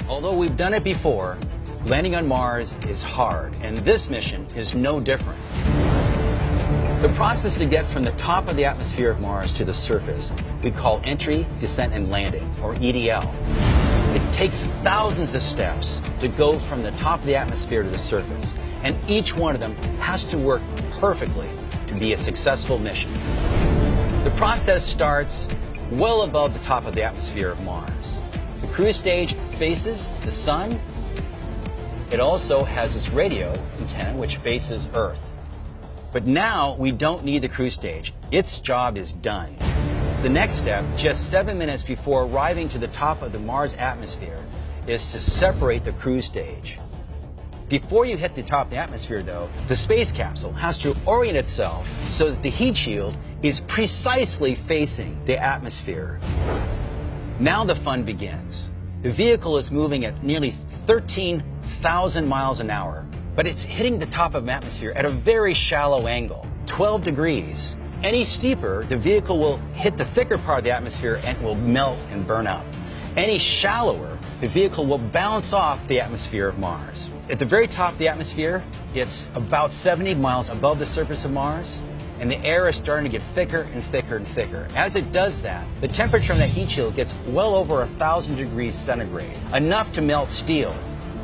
Although we've done it before, landing on Mars is hard, and this mission is no different. The process to get from the top of the atmosphere of Mars to the surface we call entry, descent, and landing, or EDL. It takes thousands of steps to go from the top of the atmosphere to the surface, and each one of them has to work perfectly to be a successful mission. The process starts well above the top of the atmosphere of Mars. The cruise stage faces the sun. It also has its radio antenna, which faces Earth. But now we don't need the cruise stage. Its job is done. The next step, just 7 minutes before arriving to the top of the Mars atmosphere, is to separate the cruise stage. Before you hit the top of the atmosphere, though, the space capsule has to orient itself so that the heat shield is precisely facing the atmosphere. Now the fun begins. The vehicle is moving at nearly 13,000 miles an hour, but it's hitting the top of the atmosphere at a very shallow angle, 12 degrees. Any steeper, the vehicle will hit the thicker part of the atmosphere and will melt and burn up. Any shallower, the vehicle will bounce off the atmosphere of Mars. At the very top of the atmosphere, it's about 70 miles above the surface of Mars, and the air is starting to get thicker and thicker and thicker. As it does that, the temperature on the heat shield gets well over 1,000 degrees centigrade, enough to melt steel.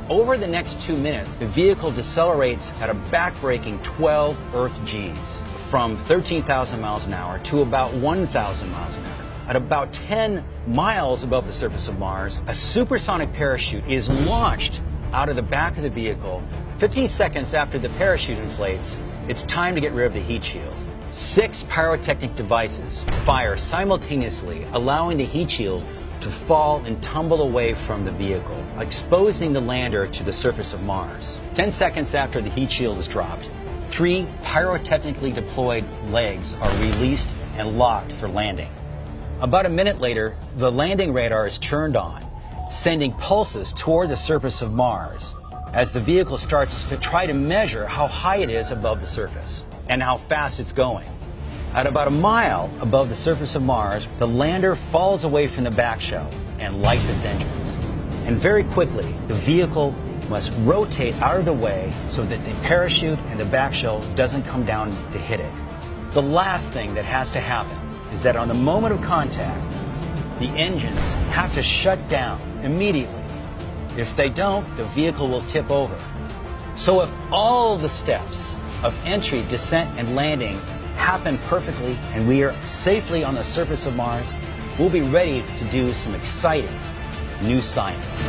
Over the next 2 minutes, the vehicle decelerates at a backbreaking 12 Earth Gs, from 13,000 miles an hour to about 1,000 miles an hour. At about 10 miles above the surface of Mars, a supersonic parachute is launched out of the back of the vehicle. 15 seconds after the parachute inflates, it's time to get rid of the heat shield. 6 pyrotechnic devices fire simultaneously, allowing the heat shield to fall and tumble away from the vehicle, exposing the lander to the surface of Mars. 10 seconds after the heat shield is dropped, 3 pyrotechnically deployed legs are released and locked for landing. About a minute later, the landing radar is turned on, sending pulses toward the surface of Mars as the vehicle starts to try to measure how high it is above the surface and how fast it's going. At about a mile above the surface of Mars, the lander falls away from the back shell and lights its engines. And very quickly, the vehicle must rotate out of the way so that the parachute and the back shell doesn't come down to hit it. The last thing that has to happen is that on the moment of contact, the engines have to shut down immediately. If they don't, the vehicle will tip over. So if all the steps of entry, descent, and landing happen perfectly and we are safely on the surface of Mars, we'll be ready to do some exciting new science.